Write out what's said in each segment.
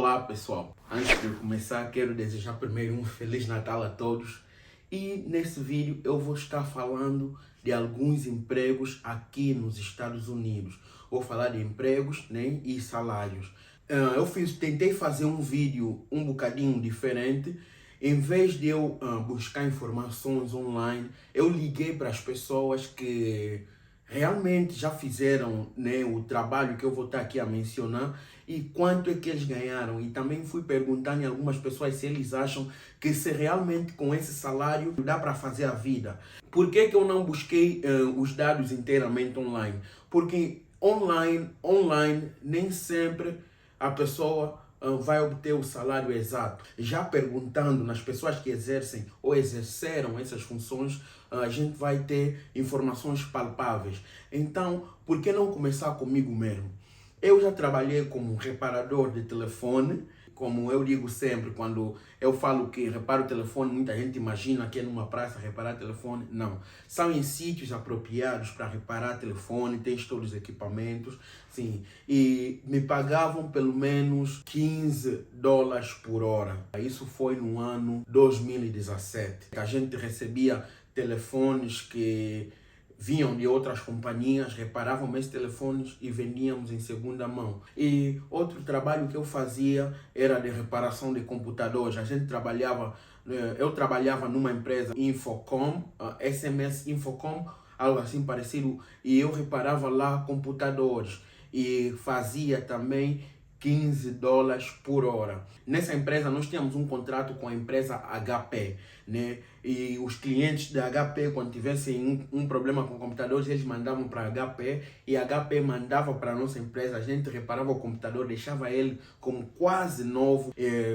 Olá pessoal, antes de começar quero desejar primeiro um Feliz Natal a todos e nesse vídeo eu vou estar falando de alguns empregos aqui nos Estados Unidos. Vou falar de empregos, né, e salários. Tentei fazer um vídeo um bocadinho diferente. Em vez de eu buscar informações online, eu liguei para as pessoas que realmente já fizeram, né, o trabalho que eu vou estar aqui a mencionar e quanto é que eles ganharam. E também fui perguntar em algumas pessoas se eles acham que se realmente com esse salário dá para fazer a vida. Por que que eu não busquei os dados inteiramente online? Porque online nem sempre a pessoa vai obter o salário exato. Já perguntando nas pessoas que exercem ou exerceram essas funções, a gente vai ter informações palpáveis. Então, por que não começar comigo mesmo? Eu já trabalhei como reparador de telefone. Como eu digo sempre, quando eu falo que reparo telefone, muita gente imagina que é numa praça reparar telefone. Não. São em sítios apropriados para reparar telefone, tem todos os equipamentos. Sim. E me pagavam pelo menos $15 por hora. Isso foi no ano 2017. A gente recebia telefones que vinham de outras companhias, reparavam esses telefones e vendíamos em segunda mão. E outro trabalho que eu fazia era de reparação de computadores. Eu trabalhava numa empresa Infocom, SMS Infocom, algo assim parecido, e eu reparava lá computadores e fazia também $15 por hora. Nessa empresa nós tínhamos um contrato com a empresa HP, né? E os clientes da HP, quando tivessem um problema com computadores, eles mandavam para a HP e a HP mandava para a nossa empresa. A gente reparava o computador, deixava ele como quase novo.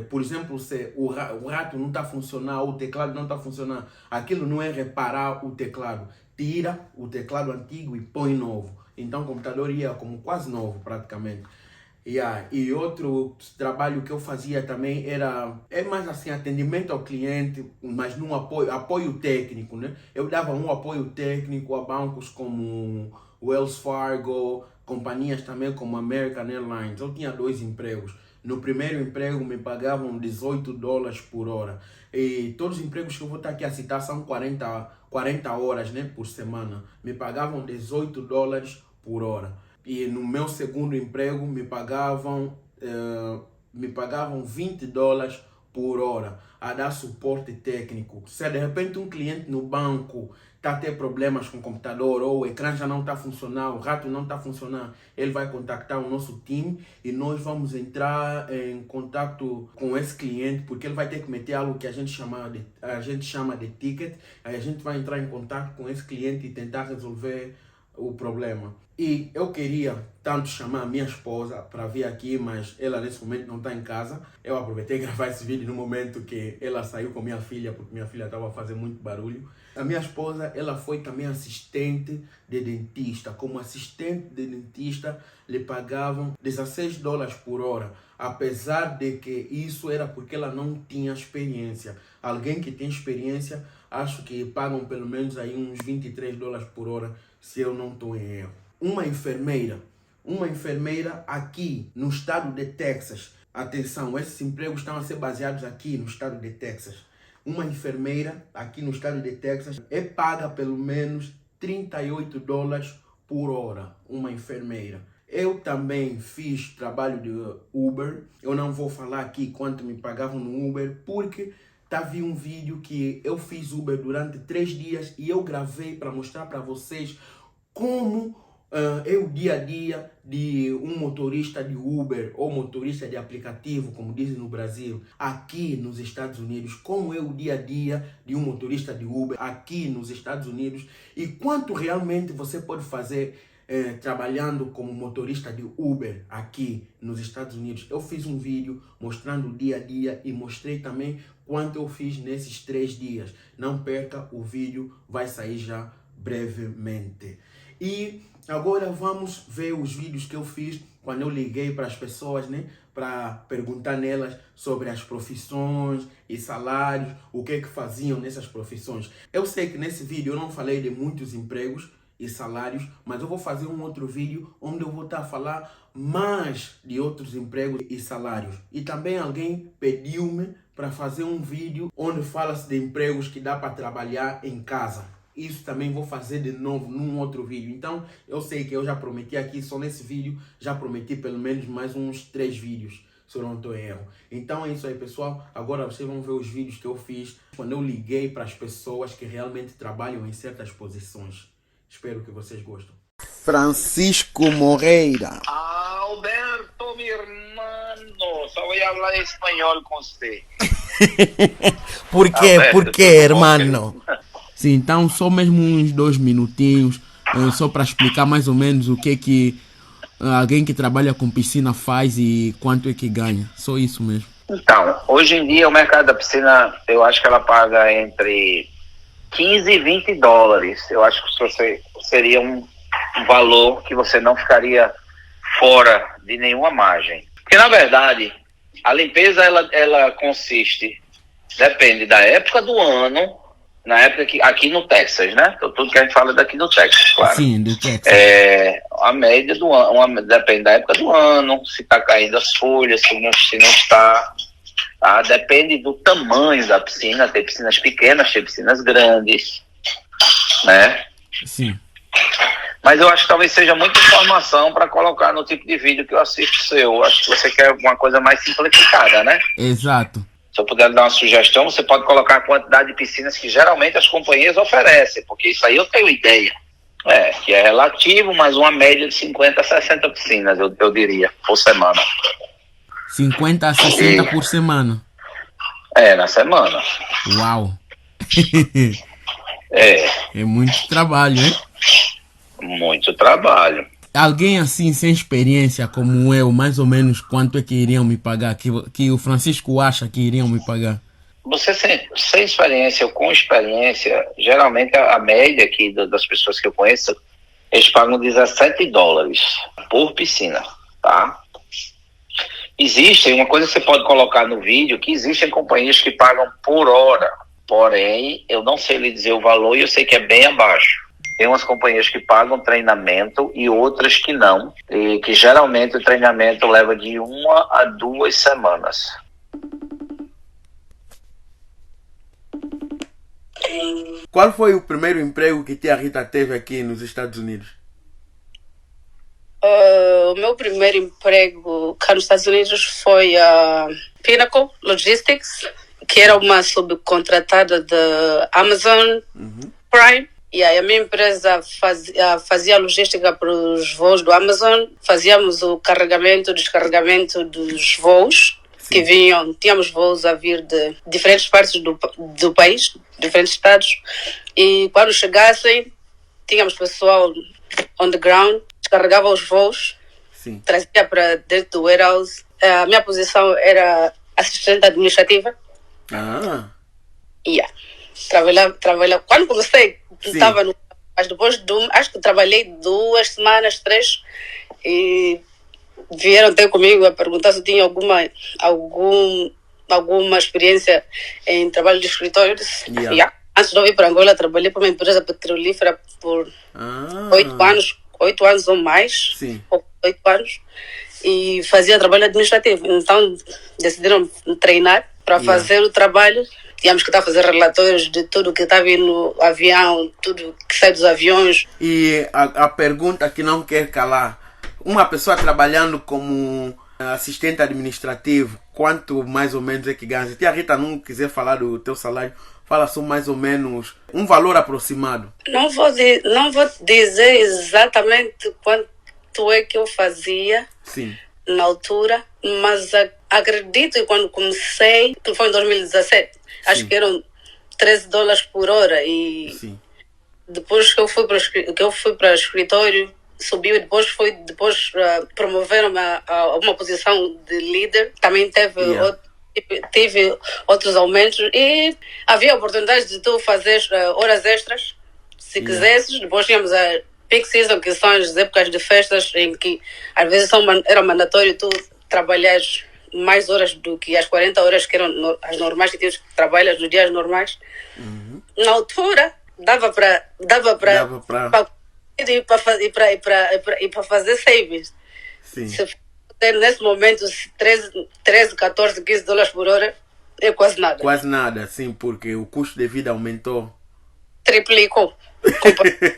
Por exemplo, se o rato não está funcionando, o teclado não está funcionando, aquilo não é reparar o teclado. Tira o teclado antigo e põe novo. Então o computador ia como quase novo praticamente. E outro trabalho que eu fazia também é mais assim, atendimento ao cliente, mas num apoio técnico, né? Eu dava um apoio técnico a bancos como Wells Fargo, companhias também como American Airlines. Eu tinha 2 empregos. No primeiro emprego me pagavam $18 por hora. E todos os empregos que eu vou estar aqui a citar são 40 horas, né, por semana. Me pagavam $18 por hora. E no meu segundo emprego me pagavam $20 por hora a dar suporte técnico. Se de repente um cliente no banco está a ter problemas com o computador ou o ecrã já não está funcionando, o rato não está funcionando, ele vai contactar o nosso time e nós vamos entrar em contato com esse cliente, porque ele vai ter que meter algo que a gente chama de ticket. Aí a gente vai entrar em contato com esse cliente e tentar resolver o problema. E eu queria tanto chamar a minha esposa para vir aqui, mas ela nesse momento não está em casa. Eu aproveitei gravar esse vídeo no momento que ela saiu com minha filha, porque minha filha estava fazendo muito barulho. A minha esposa, ela foi também assistente de dentista. Como assistente de dentista, lhe pagavam $16 por hora. Apesar de que isso era porque ela não tinha experiência. Alguém que tem experiência, acho que pagam pelo menos aí uns $23 por hora, se eu não estou em erro. Uma enfermeira aqui no estado de Texas. Atenção, esses empregos estão a ser baseados aqui no estado de Texas. Uma enfermeira aqui no estado de Texas é paga pelo menos $38 por hora. Uma enfermeira. Eu também fiz trabalho de Uber. Eu não vou falar aqui quanto me pagavam no Uber, porque vi um vídeo que eu fiz Uber durante 3 dias e eu gravei para mostrar para vocês como é o dia a dia de um motorista de Uber ou motorista de aplicativo, como dizem no Brasil, aqui nos Estados Unidos. Como é o dia a dia de um motorista de Uber aqui nos Estados Unidos e quanto realmente você pode fazer trabalhando como motorista de Uber aqui nos Estados Unidos. Eu fiz um vídeo mostrando o dia a dia e mostrei também quanto eu fiz nesses 3 dias. Não perca, o vídeo vai sair já brevemente. E agora vamos ver os vídeos que eu fiz quando eu liguei para as pessoas, né, para perguntar nelas sobre as profissões e salários, o que é que faziam nessas profissões. Eu sei que nesse vídeo eu não falei de muitos empregos, e salários, mas eu vou fazer um outro vídeo onde eu vou estar a falar mais de outros empregos e salários. E também alguém pediu-me para fazer um vídeo onde fala-se de empregos que dá para trabalhar em casa. Isso também vou fazer de novo num outro vídeo. Então, eu sei que eu já prometi aqui, só nesse vídeo, já prometi pelo menos mais uns 3 vídeos, se eu não estou em erro. Então é isso aí, pessoal. Agora vocês vão ver os vídeos que eu fiz quando eu liguei para as pessoas que realmente trabalham em certas posições. Espero que vocês gostem. Francisco Moreira. Alberto, mi hermano, só voy a hablar espanhol com você. Por quê? Alberto, Por quê, hermano? Sim, então só mesmo uns 2 minutinhos, só para explicar mais ou menos o que alguém que trabalha com piscina faz e quanto é que ganha. Só isso mesmo. Então, hoje em dia o mercado da piscina, eu acho que ela paga entre 15 e 20 dólares. Eu acho que você seria um valor que você não ficaria fora de nenhuma margem. Porque, na verdade, a limpeza, ela consiste, depende da época do ano, na época que, aqui no Texas, né? Então, tudo que a gente fala é daqui do Texas, claro. Sim, do Texas. A média do ano, depende da época do ano, se está caindo as folhas, se não está. Tá? Depende do tamanho da piscina, tem piscinas pequenas, tem piscinas grandes, né? Sim. Mas eu acho que talvez seja muita informação para colocar no tipo de vídeo que eu assisto seu. Eu acho que você quer alguma coisa mais simplificada, né? Exato. Se eu puder dar uma sugestão, você pode colocar a quantidade de piscinas que geralmente as companhias oferecem, porque isso aí eu tenho ideia. Que é relativo, mas uma média de 50 a 60 piscinas, eu diria, por semana. 50 a 60 por semana? Na semana. Uau! É muito trabalho, hein? Muito trabalho. Alguém assim, sem experiência como eu, mais ou menos quanto é que iriam me pagar? Que o Francisco acha que iriam me pagar? Você sem experiência ou com experiência, geralmente a média aqui das pessoas que eu conheço, eles pagam 17 dólares por piscina, tá? Existem, uma coisa que você pode colocar no vídeo, que existem companhias que pagam por hora, porém, eu não sei lhe dizer o valor e eu sei que é bem abaixo. Tem umas companhias que pagam treinamento e outras que não, e que geralmente o treinamento leva de 1 a 2 semanas. Qual foi o primeiro emprego que tia Rita teve aqui nos Estados Unidos? O meu primeiro emprego cá nos Estados Unidos foi a Pinnacle Logistics, que era uma subcontratada da Amazon Prime. E aí a minha empresa fazia logística para os voos do Amazon. Fazíamos o carregamento e descarregamento dos voos. Sim. Que vinham. Tínhamos voos a vir de diferentes partes do país, diferentes estados. E quando chegassem, tínhamos pessoal on the ground, descarregava os voos. Sim. Trazia para dentro do warehouse. A minha posição era assistente administrativa. Trabalhava. Quando comecei, estava no. Mas depois acho que trabalhei 2 semanas, 3, e vieram ter comigo a perguntar se eu tinha alguma experiência em trabalho de escritório. Antes de eu vir para Angola, trabalhei para uma empresa petrolífera por 8 anos ou mais. Sim. 8 anos. E fazia trabalho administrativo. Então decidiram treinar para fazer o trabalho. Tínhamos que estar a fazer relatórios de tudo que está vindo no avião, tudo que sai dos aviões. E a pergunta que não quer calar: uma pessoa trabalhando como assistente administrativo, quanto mais ou menos é que ganha? Se a tia Rita não quiser falar do teu salário, fala só mais ou menos um valor aproximado. Não vou dizer exatamente quanto é que eu fazia. Sim. Na altura, mas acredito que quando comecei, que foi em 2017, acho que eram 13 dólares por hora, e depois que eu fui para o escritório, subiu, e depois promoveram-me a uma posição de líder. Também tive outros aumentos e havia oportunidades de tu fazer horas extras, se quisesses. Depois tínhamos a peak season, que são as épocas de festas, em que às vezes era mandatório tu trabalhares mais horas do que as 40 horas que eram as normais, que tinhas que trabalhar nos dias normais. Na altura dava para e para fazer savings. Sim. Se for nesse momento 13, 14, 15 dólares por hora, é quase nada. Quase nada, sim, porque o custo de vida aumentou. Triplicou.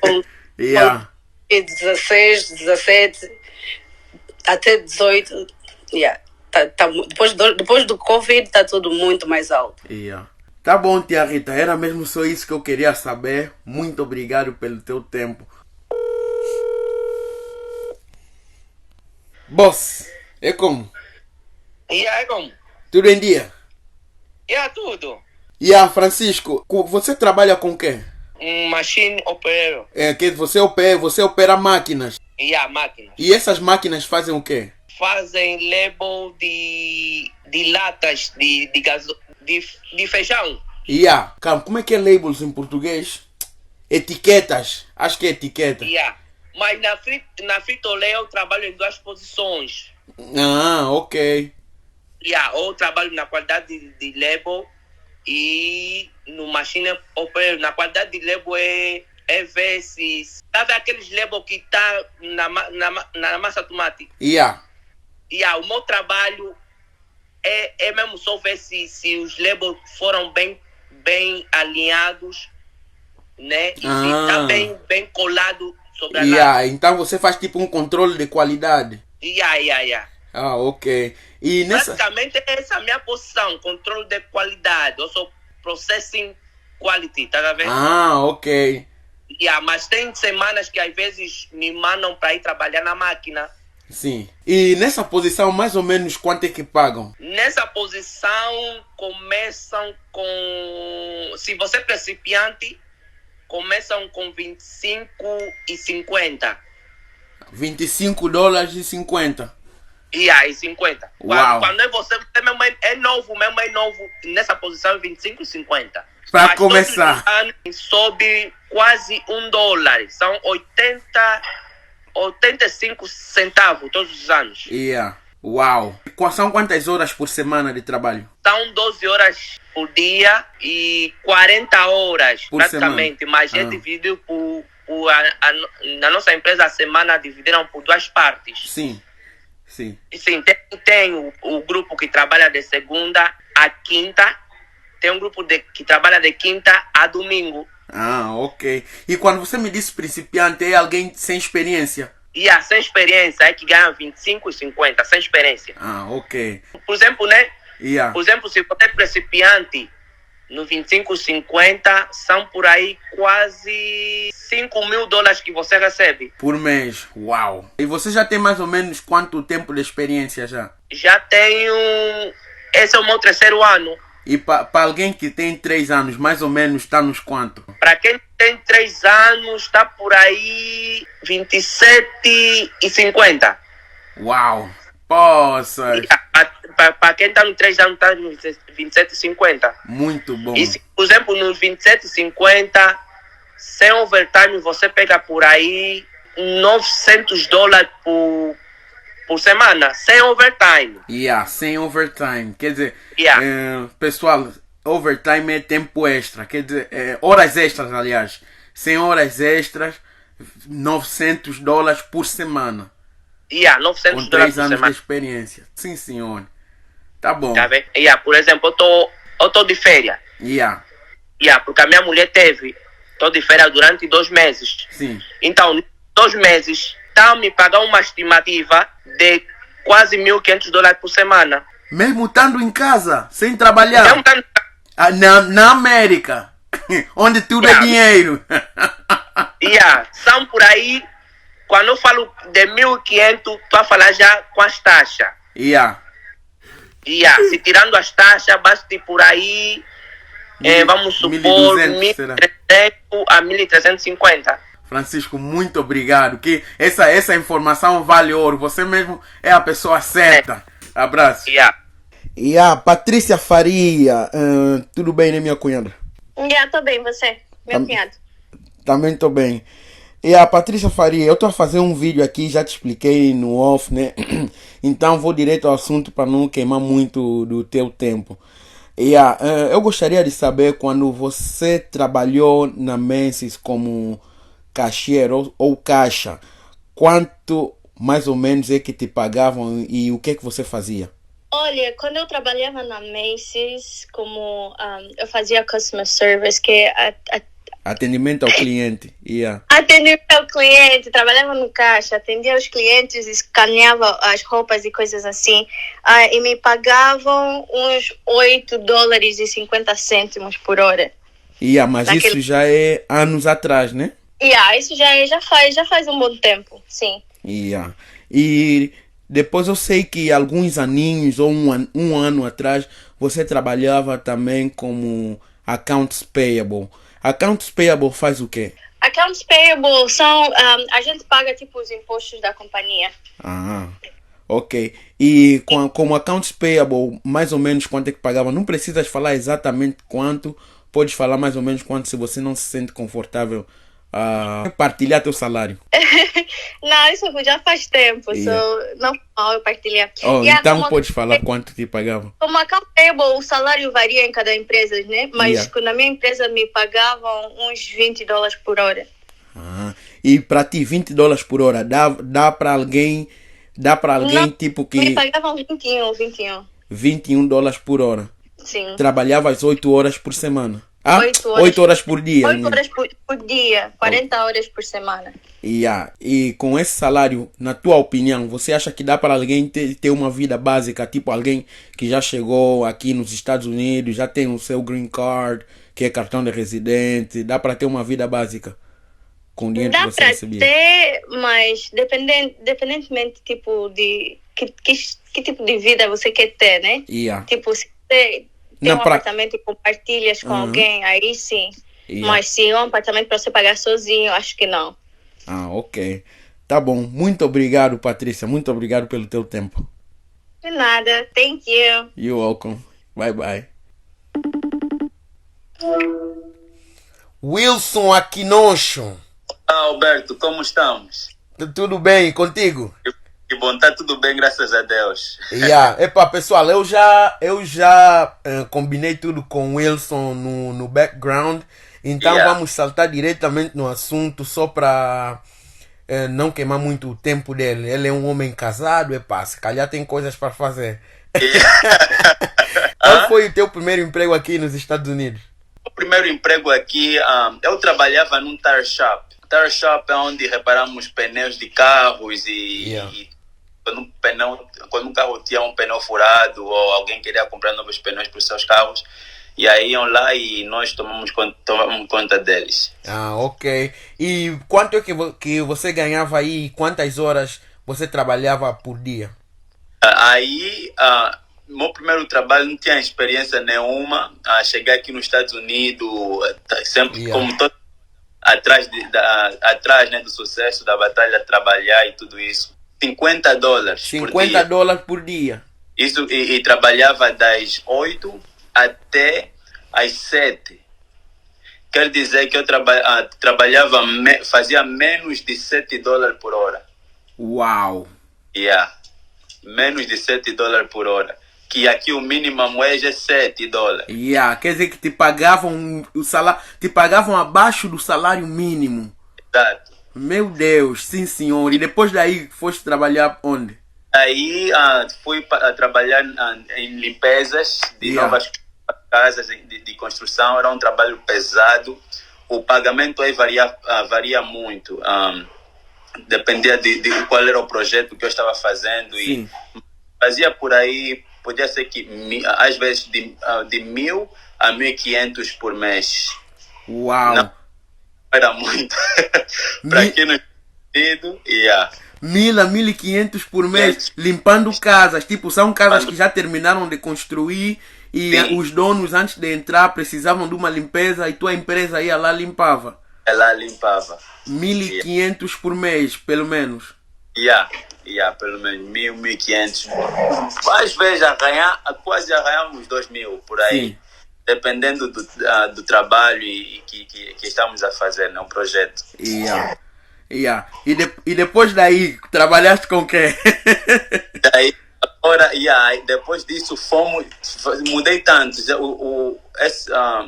Com Yeah. 16, 17, até 18. Yeah. Depois do Covid está tudo muito mais alto. Yeah. Tá bom, tia Rita, era mesmo só isso que eu queria saber. Muito obrigado pelo teu tempo. Boss, é como? E aí, como? Tudo em dia? Tudo. Francisco, você trabalha com o quê? Machine operator. Que você opera máquinas. Máquinas. E essas máquinas fazem o quê? Fazem label de latas de feijão. Calma, como é que é labels em português? Etiquetas. Acho que é etiqueta. Mas na Frito-Lay eu trabalho em 2 posições. Ok. Ou trabalho na qualidade de label e no machine operator. Na qualidade de label é ver se... Sabe aqueles label que tá na massa tomate? O meu trabalho é mesmo só ver se os labels foram bem alinhados, né? E se tá bem colado sobre a lata. Então você faz tipo um controle de qualidade. Ok. E basicamente essa é a minha posição, controle de qualidade. Eu sou processing quality, tá vendo? Ok. Mas tem semanas que às vezes me mandam para ir trabalhar na máquina. Sim. E nessa posição, mais ou menos, quanto é que pagam? Nessa posição, começam com... Se você é principiante, começam com 25,50. 25 dólares e 50. E 50. Uau. Quando você mesmo é novo, nessa posição é 25,50. Para começar. Sobe quase $1. São 85 centavos todos os anos. Uau. São quantas horas por semana de trabalho? São 12 horas por dia e 40 horas por praticamente. Semana. Mas é dividido na nossa empresa, a semana dividiram por 2 partes. Sim. Tem o grupo que trabalha de segunda a quinta. Tem um grupo que trabalha de quinta a domingo. Ok. E quando você me disse principiante, é alguém sem experiência? Sem experiência, é que ganha 25,50, sem experiência. Ok. Por exemplo, né? Por exemplo, se você é principiante, no 25,50 são por aí quase $5.000 que você recebe. Por mês. Uau. E você já tem mais ou menos quanto tempo de experiência já? Já tenho... Esse é o meu 3º ano. E para alguém que tem 3 anos, mais ou menos, está nos quanto? Para quem tem 3 anos, está por aí 27,50. Uau! Poxa! Para quem está nos 3 anos, está nos 27,50. Muito bom. E se, por exemplo, nos 27,50, sem overtime, você pega por aí $900 por semana, sem overtime. Sem overtime. Quer dizer, pessoal, overtime é tempo extra. Quer dizer, horas extras, aliás. Sem horas extras, $900 por semana. $900 com 3 por anos semana. de experiência. Sim, senhor. Tá bom. Tá vendo? Por exemplo, eu tô de férias. Porque a minha mulher tô de férias durante 2 meses. Sim. Então, 2 meses, tá me pagando uma estimativa de quase $1.500 por semana. Mesmo estando em casa, sem trabalhar? Mesmo estando... Na América, onde tudo é dinheiro. São por aí, quando eu falo de 1.500, tô a falar já com as taxas. Se tirando as taxas, basta por aí, vamos supor, 1.300 a 1.350. Francisco, muito obrigado. Que essa informação vale ouro. Você mesmo é a pessoa certa. Abraço. E a Patrícia Faria, tudo bem, né, minha cunhada? Tô bem, você, meu cunhado? Também tô bem. E a Patrícia Faria, eu tô a fazer um vídeo aqui, já te expliquei no off, né? Então vou direto ao assunto para não queimar muito do teu tempo. Eu gostaria de saber, quando você trabalhou na Macy's como cashier ou caixa, quanto mais ou menos é que te pagavam e o que é que você fazia? Olha, quando eu trabalhava na Macy's, como eu fazia customer service, que é atendimento ao cliente. Yeah. Atendimento ao cliente, trabalhava no caixa, atendia os clientes, escaneava as roupas e coisas assim, e me pagavam uns $8,50 por hora. Yeah, mas isso já é anos atrás, né? Isso já faz um bom tempo, sim. Yeah. E depois eu sei que alguns aninhos ou um ano atrás você trabalhava também como accounts payable. Accounts payable faz o quê? Accounts payable são a gente paga tipo os impostos da companhia. Ok. E como accounts payable, mais ou menos quanto é que pagava? Não precisas falar exatamente quanto, podes falar mais ou menos quanto se você não se sente confortável partilhar teu salário. Não, isso já faz tempo, não mal eu partilhar. Então podes falar quanto te pagava. Como account payable, o salário varia em cada empresa, né? Mas na minha empresa me pagavam uns $20 por hora. E para ti $20 por hora dá para alguém Não, tipo que me pagavam 21. $21 por hora. Sim. Trabalhavas 8 horas por semana. 8 horas por dia. 8 horas por dia, 40 horas por semana. E com esse salário, na tua opinião, você acha que dá para alguém ter uma vida básica, tipo alguém que já chegou aqui nos Estados Unidos, já tem o seu green card, que é cartão de residente, dá para ter uma vida básica com o dinheiro que você recebia? Dá para ter, mas dependentemente tipo de que tipo de vida você quer ter, né? Tipo, se você tem um apartamento e compartilhas com alguém, aí sim. Mas se é um apartamento para você pagar sozinho, acho que não. Ok. Tá bom. Muito obrigado, Patrícia. Muito obrigado pelo teu tempo. De nada. Thank you. You're welcome. Bye, bye. Wilson Aquinocho. Alberto, como estamos? Tudo bem, contigo? Que bom, tá tudo bem, graças a Deus. Pessoal, eu já combinei tudo com o Wilson no background, então vamos saltar diretamente no assunto só para não queimar muito o tempo dele. Ele é um homem casado, se calhar tem coisas para fazer. Qual foi o teu primeiro emprego aqui nos Estados Unidos? O primeiro emprego aqui, eu trabalhava num tire shop. Tire shop é onde reparamos pneus de carros e quando um carro tinha um pneu furado ou alguém queria comprar novos pneus para os seus carros, e aí iam lá e nós tomamos conta deles. Ok. E quanto é que você ganhava aí? Quantas horas você trabalhava por dia? Meu primeiro trabalho não tinha experiência nenhuma. Cheguei aqui nos Estados Unidos, sempre como todo atrás né, do sucesso, da batalha, trabalhar e tudo isso. $50 $50 por dia. Isso, e trabalhava das 8 até as 7. Quer dizer que eu trabalhava, fazia menos de $7 por hora. Uau! Menos de $7 por hora. Que aqui o mínimo wage é $7. Quer dizer que te pagavam o salário, te pagavam abaixo do salário mínimo. Exato. Meu Deus, sim senhor. E depois daí foste trabalhar onde? Aí fui trabalhar em limpezas de novas casas de construção. Era um trabalho pesado. O pagamento aí varia muito. Dependia de qual era o projeto que eu estava fazendo. Sim. E fazia por aí, podia ser que às vezes de 1.000 a 1.500 por mês. Uau! Não era muito. Para quem não entendido, 1.000 a 1.500 por mês, limpando casas. Tipo, são casas que já terminaram de construir e os donos, antes de entrar, precisavam de uma limpeza e tua empresa ia lá limpava. Ela limpava. 1.500 por mês, pelo menos. Pelo menos 1.000, 1.500. Às vezes quase arranhamos 2.000 por aí. Sim. Dependendo do trabalho que estamos a fazer, né? Um projeto. E depois daí, trabalhaste com o quê? Depois disso, mudei tanto.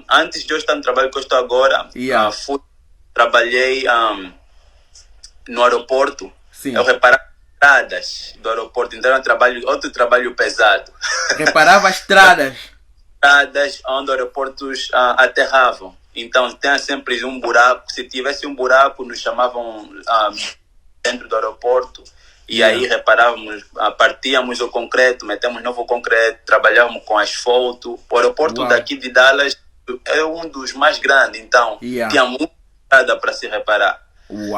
Antes de eu estar no trabalho que eu estou agora, trabalhei no aeroporto, Sim. eu reparava estradas do aeroporto, então era outro trabalho pesado. Reparava estradas? Estradas onde aeroportos aterravam. Então tinha sempre um buraco, se tivesse um buraco nos chamavam dentro do aeroporto. E aí reparávamos, partíamos o concreto, metemos novo concreto, trabalhávamos com asfalto. O aeroporto daqui de Dallas é um dos mais grandes, então tinha muita estrada para se reparar.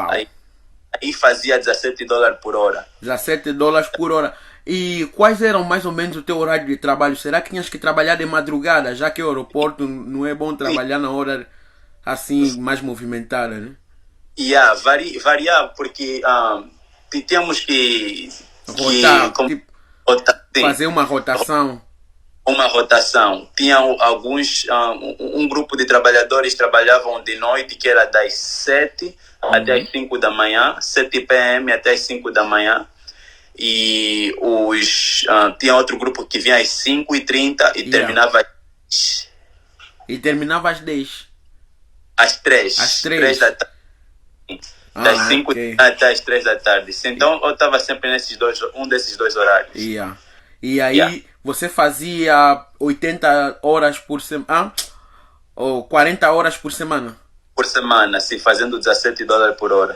Aí fazia $17 por hora. $17 por hora. E quais eram mais ou menos o teu horário de trabalho? Será que tinhas que trabalhar de madrugada, já que o aeroporto não é bom trabalhar na hora assim mais movimentada, né? Variava, porque tínhamos que fazer uma rotação. Uma rotação. Tinha alguns, um grupo de trabalhadores trabalhavam de noite, que era das 7 até as 5 da manhã, 7 p.m. até as 5 da manhã. E tinha outro grupo que vinha às 5h30 e terminava às 10. E terminava às 10? Às 3. Às 3 da tarde. Das 5 até as 3 da tarde. Então eu estava sempre um desses dois horários. E aí você fazia 80 horas por semana? Ou 40 horas por semana? Por semana, sim, fazendo $17 por hora.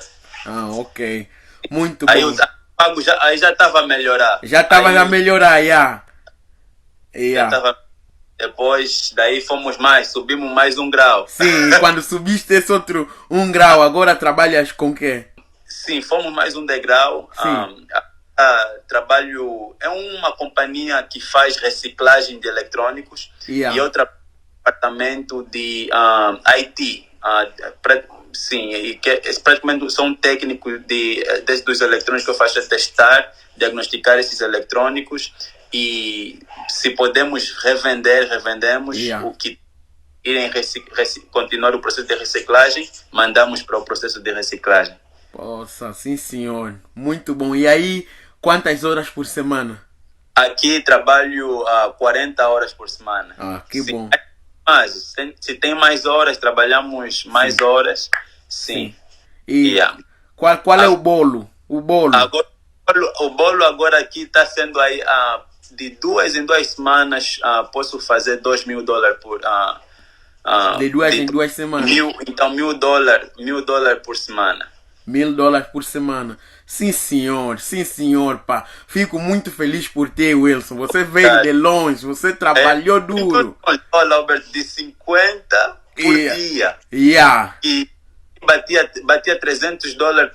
Ok. Muito aí bom. O pago aí já estava a melhorar. Já estava a melhorar, Já estava. Depois, daí subimos mais um grau. Sim, quando subiste esse outro 1 grau, agora trabalhas com o quê? Sim, fomos mais um degrau. Trabalho é uma companhia que faz reciclagem de eletrônicos e outro departamento de IT. Sim, e praticamente sou um técnico dos eletrônicos que eu faço testar, diagnosticar esses eletrônicos e se podemos revendemos. O que irem continuar o processo de reciclagem, mandamos para o processo de reciclagem. Nossa, sim senhor, muito bom. E aí, quantas horas por semana? Aqui trabalho 40 horas por semana. Que bom. Mas se tem mais horas, trabalhamos mais horas. Sim. E qual é o bolo? O bolo agora aqui está sendo aí de 2 em 2 semanas. Posso fazer $2.000 por de 2 em 2 semanas. Então $1.000 por semana. $1.000 por semana. Sim senhor, pá. Fico muito feliz por ti, Wilson. Você veio de longe, você trabalhou duro. Albert, de 50 por dia. E batia $300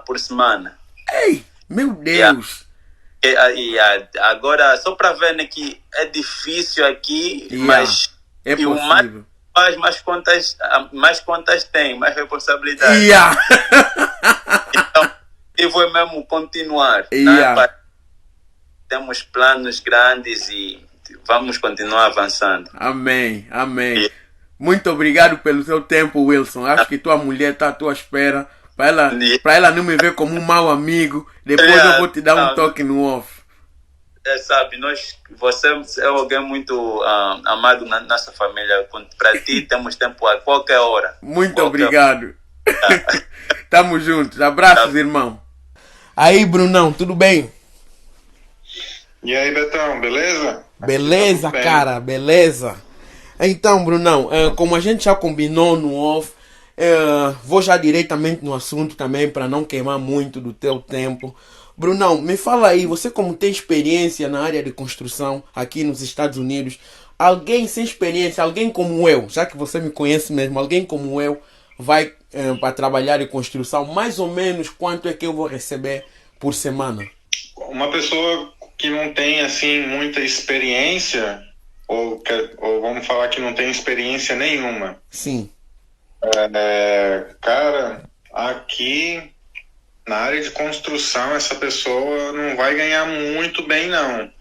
por semana. Ei, meu Deus. Agora, só para ver, né, que é difícil aqui, mas é possível. Mais contas tem, mais responsabilidade. Então, eu vou mesmo continuar. Né? Temos planos grandes e vamos continuar avançando. Amém. Muito obrigado pelo seu tempo, Wilson. Acho que tua mulher está à tua espera. Para ela não me ver como um mau amigo. Depois eu vou te dar um toque no off. Sabe, você é alguém muito amado na nossa família. Para ti temos tempo a qualquer hora. Muito obrigado. Tamo juntos. Abraços, irmão. Aí, Brunão, tudo bem? E aí, Betão, beleza? Beleza, cara, beleza. Então, Brunão, como a gente já combinou no off, vou já diretamente no assunto também para não queimar muito do teu tempo. Brunão, me fala aí, você como tem experiência na área de construção aqui nos Estados Unidos, alguém sem experiência, alguém como eu, já que você me conhece mesmo, alguém como eu, vai para trabalhar em construção, mais ou menos quanto é que eu vou receber por semana? Uma pessoa que não tem assim muita experiência, ou vamos falar que não tem experiência nenhuma. Sim. Cara, aqui na área de construção essa pessoa não vai ganhar muito bem, não.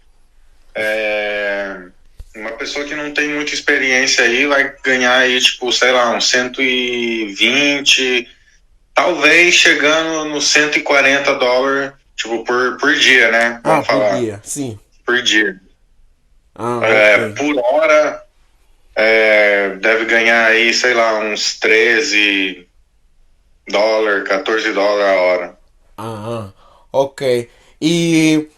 Uma pessoa que não tem muita experiência aí vai ganhar aí, tipo, sei lá, uns 120, talvez chegando nos $140, tipo, por dia, né? Vamos falar. Por dia, sim. Por dia. Okay. Por hora, deve ganhar aí, sei lá, uns 13 dólares, 14 dólares a hora. Ok. E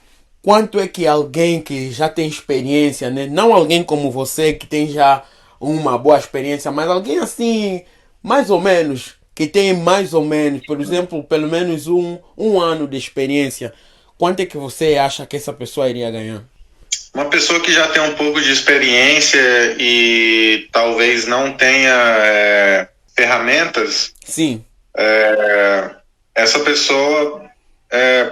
quanto é que alguém que já tem experiência, né? Não alguém como você que tem já uma boa experiência, mas alguém assim, mais ou menos, que tem mais ou menos, por exemplo, pelo menos um ano de experiência, quanto é que você acha que essa pessoa iria ganhar? Uma pessoa que já tem um pouco de experiência e talvez não tenha ferramentas. Sim. Essa pessoa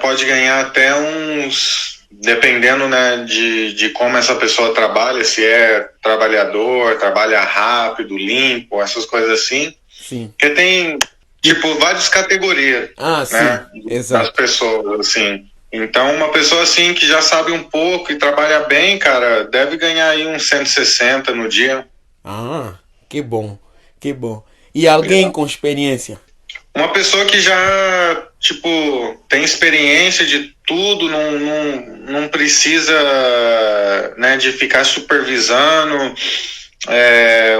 pode ganhar até uns, dependendo, né, de como essa pessoa trabalha, se é trabalhador, trabalha rápido, limpo, essas coisas assim. Sim. Porque tem, tipo, várias categorias, né, sim, exato. das pessoas, assim. Então, uma pessoa assim que já sabe um pouco e trabalha bem, cara, deve ganhar aí uns 160 no dia. Que bom, que bom. E alguém com experiência? Uma pessoa que já, tipo, tem experiência de tudo, não precisa, né, de ficar supervisando.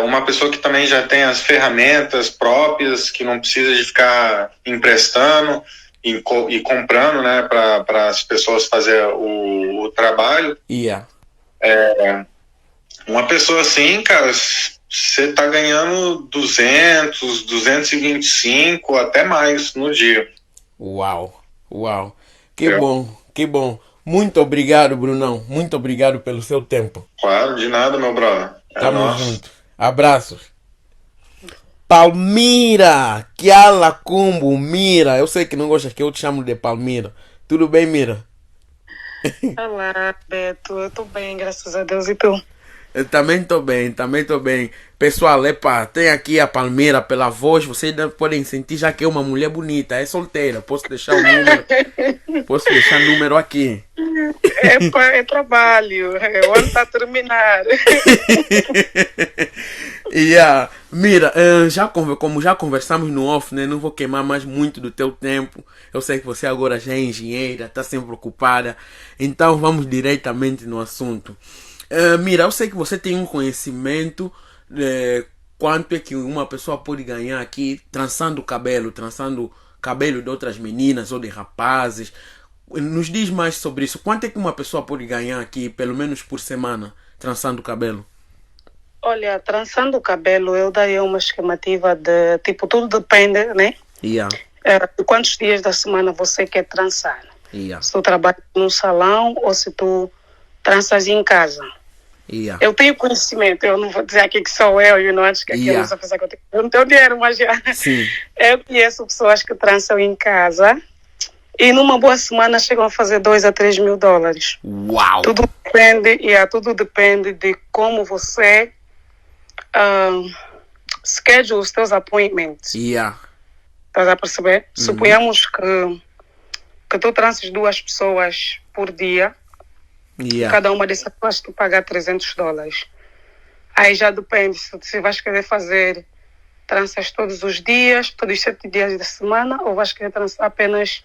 Uma pessoa que também já tem as ferramentas próprias, que não precisa de ficar emprestando e comprando, né, para as pessoas fazer o trabalho. Uma pessoa assim, cara, você tá ganhando 200, 225, até mais no dia. Uau. Que bom, que bom. Muito obrigado, Brunão. Muito obrigado pelo seu tempo. Claro, de nada, meu brother. Tamo junto. Abraços. Palmira, Kiala Kumbu, Mira. Eu sei que não gosta que eu te chamo de Palmira. Tudo bem, Mira? Olá, Beto. Eu tô bem, graças a Deus. E tu? Eu também tô bem. Pessoal, tem aqui a Palmeira pela voz. Vocês podem sentir já que é uma mulher bonita. É solteira. Posso deixar o número? Posso deixar o número aqui? É trabalho. O ano tá terminado. Mira, como já conversamos no off, né? Não vou queimar mais muito do teu tempo. Eu sei que você agora já é engenheira, tá sempre ocupada. Então vamos diretamente no assunto. Mira, eu sei que você tem um conhecimento quanto é que uma pessoa pode ganhar aqui trançando cabelo de outras meninas ou de rapazes. Nos diz mais sobre isso. Quanto é que uma pessoa pode ganhar aqui, pelo menos por semana, trançando cabelo? Olha, trançando o cabelo, eu daria uma estimativa de, tipo, tudo depende, né? De quantos dias da semana você quer trançar. Se tu trabalha num salão ou se tu tranças em casa. Eu tenho conhecimento, eu não vou dizer aqui que sou eu não acho que aqui eu não tenho dinheiro, mas já. Sim. Eu conheço pessoas que trançam em casa e numa boa semana chegam a fazer 2 a 3 mil dólares. Uau! Tudo depende de como você schedule os teus appointments. Estás a perceber? Suponhamos que tu tranças 2 pessoas por dia. Cada uma dessas pessoas tu pagar 300 dólares. Aí já depende se vais querer fazer tranças todos os dias, todos os 7 dias da semana, ou vais querer trançar apenas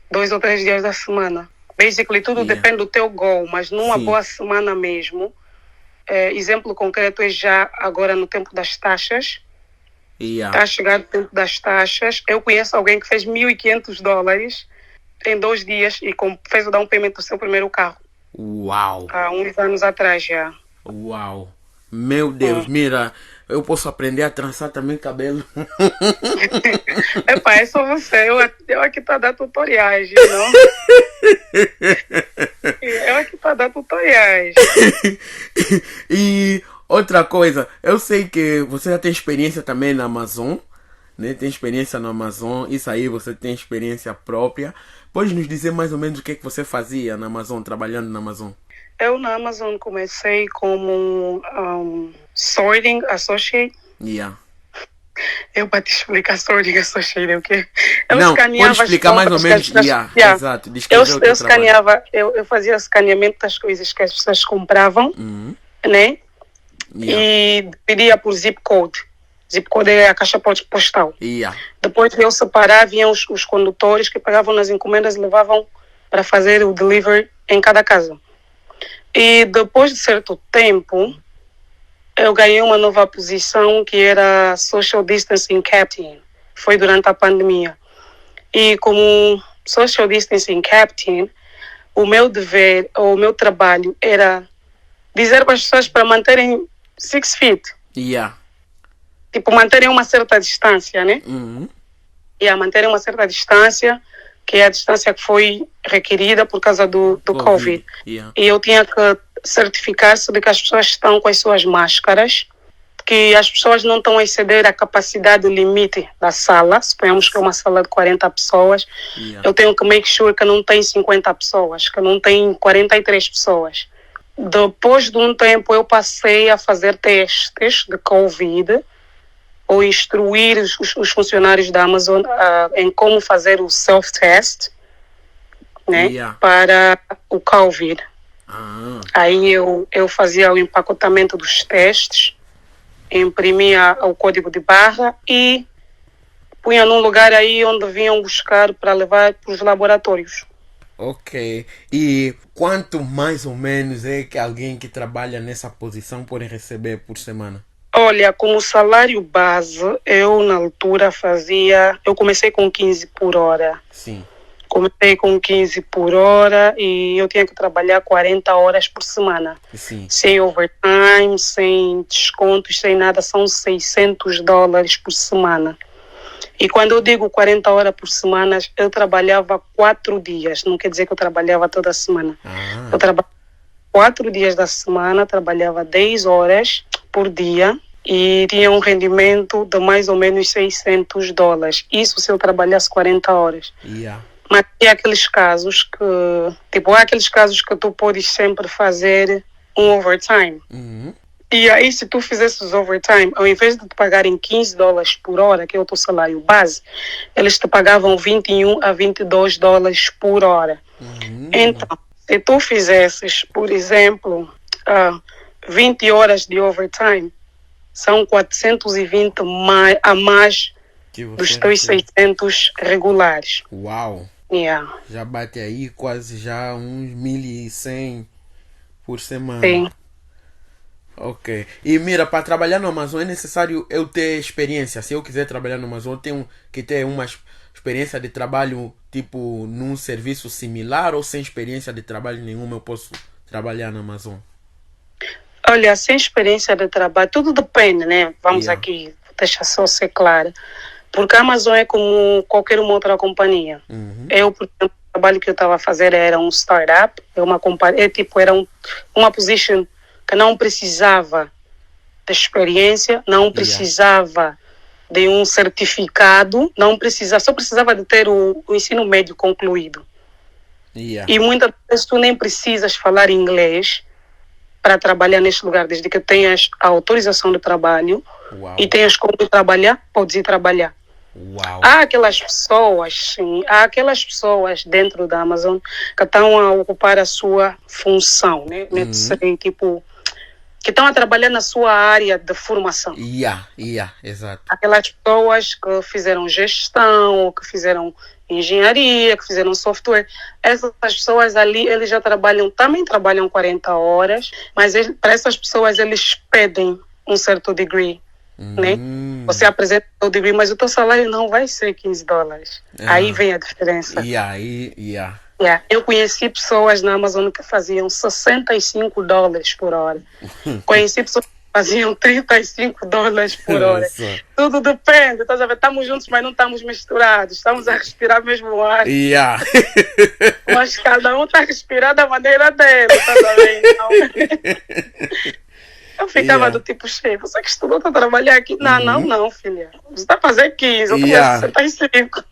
2 ou 3 dias da semana. Basically, tudo depende do teu goal, mas numa boa semana mesmo. Exemplo concreto é já agora no tempo das taxas. Está a chegar o tempo das taxas. Eu conheço alguém que fez 1.500 dólares em 2 dias e fez o down payment do seu primeiro carro. Uau! Há uns anos atrás já. Uau! Meu Deus, Mira, eu posso aprender a trançar também cabelo? É só você. Eu aqui estou a dar tutoriais, não? Eu aqui estou a dar tutoriais. E outra coisa, eu sei que você já tem experiência também na Amazon, né? Tem experiência na Amazon, isso aí você tem experiência própria. Pode nos dizer mais ou menos o que você fazia na Amazon, trabalhando na Amazon? Eu na Amazon comecei como sorting associate. Eu para te explicar sorting associate o quê? Não, pode explicar mais ou menos. Exato. Eu escaneava, eu fazia escaneamento das coisas que as pessoas compravam, né? E pedia por zip code. Zip code é a caixa postal. Depois de eu separar, vinham os condutores que pegavam nas encomendas e levavam para fazer o delivery em cada casa. E depois de certo tempo, eu ganhei uma nova posição que era Social Distancing Captain. foi durante a pandemia. E como social distancing captain, o meu dever, ou o meu trabalho era dizer para as pessoas para manterem 6 feet. Tipo, manterem uma certa distância, né? Manterem uma certa distância, que é a distância que foi requerida por causa do Covid. E eu tinha que certificar-se de que as pessoas estão com as suas máscaras, que as pessoas não estão a exceder a capacidade limite da sala. Suponhamos que é uma sala de 40 pessoas. Eu tenho que make sure que não tem 50 pessoas, que não tem 43 pessoas. Depois de um tempo, eu passei a fazer testes de Covid, ou instruir os funcionários da Amazon em como fazer o self-test, né, para o Covid. Aí eu fazia o empacotamento dos testes, imprimia o código de barra e punha num lugar aí onde vinham buscar para levar para os laboratórios. Ok. E quanto mais ou menos é que alguém que trabalha nessa posição pode receber por semana? Olha, como salário base, eu na altura eu comecei com 15 por hora. Sim. Comecei com 15 por hora e eu tinha que trabalhar 40 horas por semana. Sim. Sem overtime, sem descontos, sem nada, são $600 por semana. E quando eu digo 40 horas por semana, eu trabalhava 4 dias. Não quer dizer que eu trabalhava toda semana. Eu trabalhava 4 dias da semana, trabalhava 10 horas por dia e tinha um rendimento de mais ou menos $600. Isso se eu trabalhasse 40 horas. Mas tem aqueles casos há aqueles casos que tu podes sempre fazer um overtime. E aí, se tu fizesses overtime, ao invés de te pagarem $15 por hora, que é o teu salário base, eles te pagavam $21 a $22 por hora. Então, se tu fizesses, por exemplo, 20 horas de overtime, são 420 a mais dos teus 600 regulares. Uau! Já bate aí quase já uns 1.100 por semana. Sim. Ok. E mira, para trabalhar no Amazon é necessário eu ter experiência. Se eu quiser trabalhar no Amazon, eu tenho que ter uma experiência de trabalho tipo num serviço similar, ou sem experiência de trabalho nenhuma eu posso trabalhar no Amazon? Olha, sem experiência de trabalho, tudo depende, né? Vamos aqui, deixa só ser clara. Porque a Amazon é como qualquer uma outra companhia. Eu, por exemplo, o trabalho que eu estava a fazer era um startup, era uma position que não precisava de experiência, não precisava de um certificado, só precisava de ter o ensino médio concluído. E muitas vezes tu nem precisas falar inglês para trabalhar neste lugar, desde que tenhas a autorização de trabalho e tenhas como trabalhar, podes ir trabalhar. Há aquelas pessoas dentro da Amazon que estão a ocupar a sua função, né? Tipo, que estão a trabalhar na sua área de formação. Exato. Aquelas pessoas que fizeram gestão, que fizeram engenharia, que fizeram software, essas pessoas ali, eles já também trabalham 40 horas, mas para essas pessoas eles pedem um certo degree, né? Você apresenta o degree, mas o teu salário não vai ser $15. Aí vem a diferença. Eu conheci pessoas na Amazon que faziam $65 por hora. Conheci pessoas que faziam $35 por hora. Tudo depende, estás a ver? Estamos juntos, mas não estamos misturados. Estamos a respirar o mesmo ar. Mas cada um está a respirar da maneira dele, estás a ver? Então, eu ficava do tipo, chefe, você que estudou para trabalhar aqui? Não, filha. Você está a fazer 15, eu começo 65.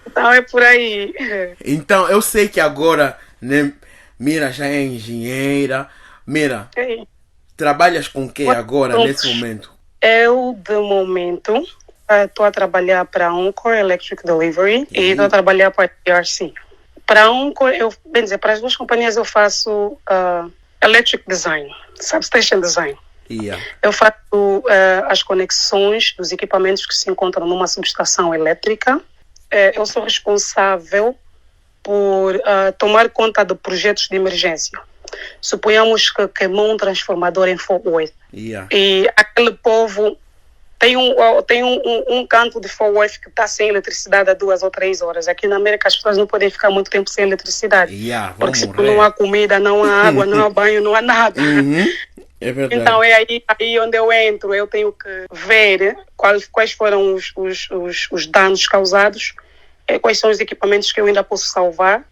Então é por aí. Então eu sei que agora, né, Mira já é engenheira. Mira, trabalhas com o que agora, nesse momento? Eu, de momento, estou a trabalhar para a Oncor Electric Delivery e estou a trabalhar para a TRC. Para a Oncor, para as duas companhias eu faço Electric Design, Substation Design. Eu faço as conexões dos equipamentos que se encontram numa subestação elétrica. Eu sou responsável por tomar conta de projetos de emergência. Suponhamos que queimou um transformador em Fort Worth. E aquele povo tem um canto de Fort Worth que está sem eletricidade há 2 ou 3 horas. Aqui na América as pessoas não podem ficar muito tempo sem eletricidade. Porque se não há comida, não há água, não há banho, não há nada. É verdade. Então é aí onde eu entro. Eu tenho que ver quais foram os danos causados, quais são os equipamentos que eu ainda posso salvar.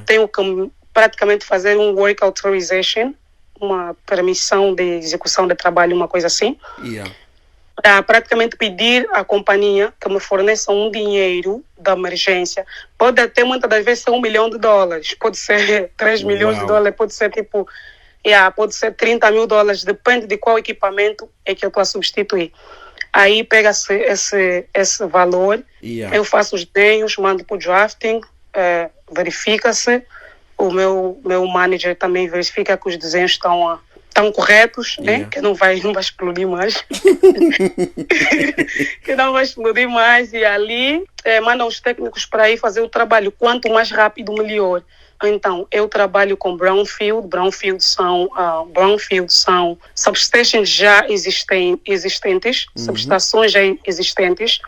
Tenho que praticamente fazer um work authorization, uma permissão de execução de trabalho, uma coisa assim. Para praticamente pedir à companhia que me forneça um dinheiro da emergência. Pode até muitas das vezes ser $1 milhão, pode ser 3 milhões de dólares, pode ser tipo, pode ser 30 mil dólares, depende de qual equipamento é que eu estou a substituir. Aí pega-se esse valor, eu faço os desenhos, mando para o drafting, verifica-se, o meu manager também verifica que os desenhos estão corretos, né? Que não vai explodir mais. Que não vai explodir mais. E ali mandam os técnicos para ir fazer o trabalho. Quanto mais rápido, melhor. Então, eu trabalho com brownfield. Brownfield são substations já existentes, subestações já existentes,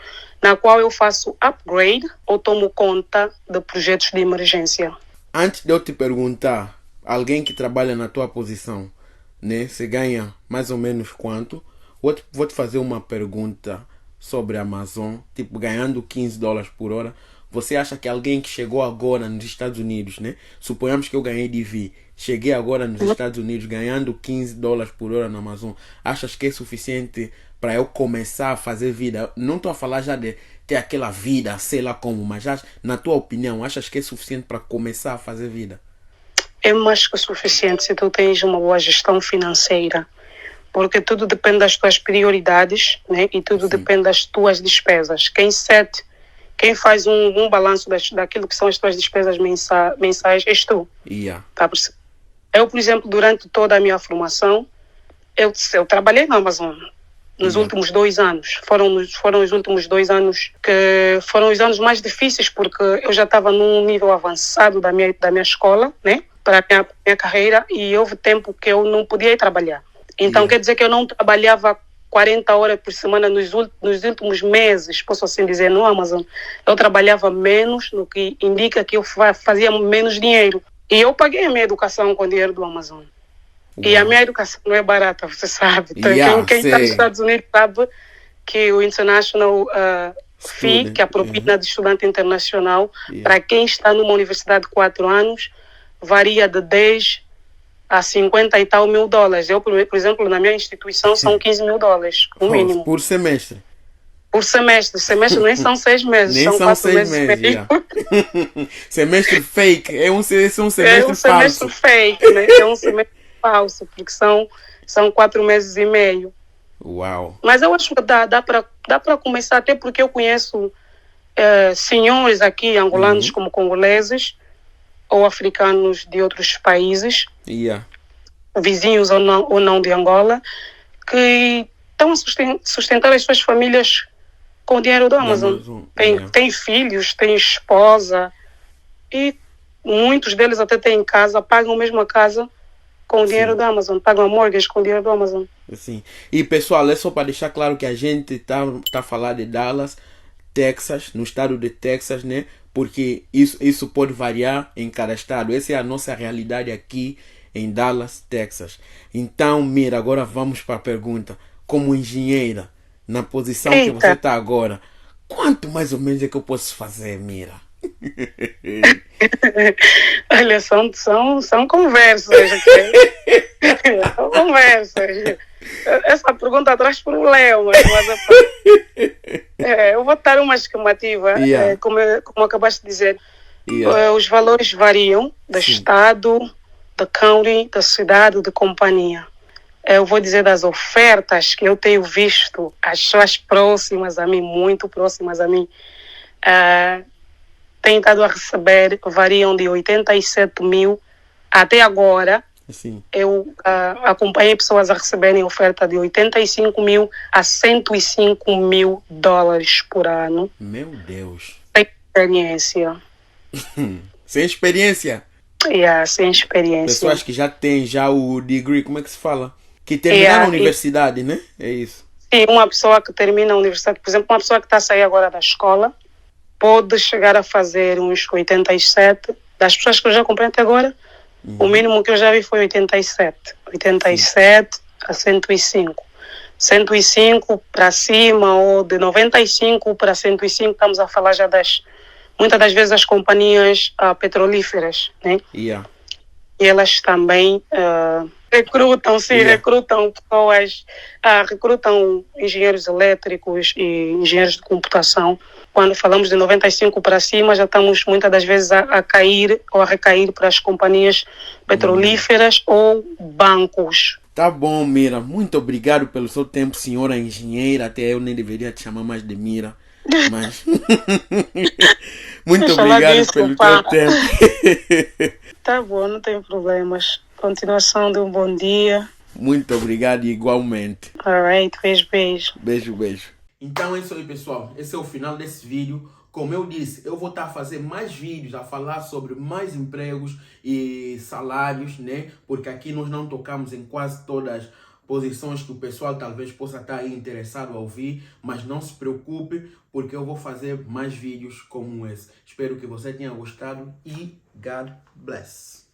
na qual eu faço upgrade ou tomo conta de projetos de emergência. Antes de eu te perguntar, alguém que trabalha na tua posição, né? Você ganha mais ou menos quanto? Vou te fazer uma pergunta sobre a Amazon, tipo, ganhando $15 por hora. Você acha que alguém que chegou agora nos Estados Unidos, né? Suponhamos que eu ganhei DV, cheguei agora nos Estados Unidos ganhando $15 por hora na Amazon. Achas que é suficiente para eu começar a fazer vida? Não estou a falar já de ter aquela vida, sei lá como, mas na tua opinião, achas que é suficiente para começar a fazer vida? É mais que o suficiente se tu tens uma boa gestão financeira, porque tudo depende das tuas prioridades, né? E tudo depende das tuas despesas. Quem faz um balanço daquilo que são as tuas despesas mensais és tu. Tá? Eu, por exemplo, durante toda a minha formação, eu trabalhei na Amazon nos últimos 2 anos. Foram os últimos 2 anos que foram os anos mais difíceis, porque eu já estava num nível avançado da minha escola, né? Para a minha carreira, e houve tempo que eu não podia ir trabalhar. Então, quer dizer que eu não trabalhava 40 horas por semana nos últimos meses, posso assim dizer, no Amazon. Eu trabalhava menos, no que indica que eu fazia menos dinheiro. E eu paguei a minha educação com o dinheiro do Amazon. E a minha educação não é barata, você sabe. Então, quem está nos Estados Unidos sabe que o International Fee, que é a propina de estudante internacional, para quem está numa universidade de 4 anos, varia de 10 a 50 e tal mil dólares. Eu, por exemplo, na minha instituição são $15 mil, o mínimo. Por semestre? Por semestre. Semestre nem são 6 meses, nem são 4 meses e meio. Semestre fake, é um semestre falso. É um semestre fake, né? É um semestre falso, porque são 4 meses e meio. Uau! Mas eu acho que dá para começar, até porque eu conheço senhores aqui, angolanos como congoleses, ou africanos de outros países, vizinhos ou não de Angola, que estão a sustentar as suas famílias com o dinheiro do Amazon. Tem filhos, tem esposa, e muitos deles até têm casa, pagam mesmo a casa com o dinheiro do Amazon, pagam a mortgage com o dinheiro do Amazon. Sim. E pessoal, é só para deixar claro que a gente tá a falar de Dallas, Texas, no estado de Texas, né? Porque isso pode variar em cada estado. Essa é a nossa realidade aqui em Dallas, Texas. Então, Mira, agora vamos para a pergunta. Como engenheira, na posição que você está agora, quanto mais ou menos é que eu posso fazer, Mira? Olha, são conversas. São conversas. Essa pergunta traz problemas, mas eu vou dar uma estimativa, como acabaste de dizer. Os valores variam do estado, da county, da cidade, da companhia. Eu vou dizer das ofertas que eu tenho visto, as pessoas próximas a mim, muito próximas a mim, têm estado a receber, variam de 87 mil até agora. Eu acompanhei pessoas a receberem oferta de 85 mil a 105 mil dólares por ano. Meu Deus. Sem experiência. Sem experiência? Sem experiência. Pessoas que já têm o degree, como é que se fala? Que terminaram a universidade, né? É isso. Sim, uma pessoa que termina a universidade, por exemplo, uma pessoa que está a sair agora da escola, pode chegar a fazer uns 87. Das pessoas que eu já comprei até agora, o mínimo que eu já vi foi 87. 87 a 105. 105 para cima, ou de 95 para 105, estamos a falar já muitas das vezes as companhias petrolíferas, né? E elas também recrutam pessoas, recrutam engenheiros elétricos e engenheiros de computação. Quando falamos de 95 para cima, já estamos muitas das vezes a cair ou a recair para as companhias petrolíferas ou bancos. Tá bom, Mira. Muito obrigado pelo seu tempo, senhora engenheira. Até eu nem deveria te chamar mais de Mira. Mas muito obrigado pelo seu tempo. Tá bom, não tem problemas. Continuação de um bom dia. Muito obrigado igualmente. Alright, beijo. Beijo. Então é isso aí, pessoal. Esse é o final desse vídeo. Como eu disse, eu vou estar a fazer mais vídeos, a falar sobre mais empregos e salários, né? Porque aqui nós não tocamos em quase todas as posições que o pessoal talvez possa estar aí interessado a ouvir, mas não se preocupe, porque eu vou fazer mais vídeos como esse. Espero que você tenha gostado e God bless.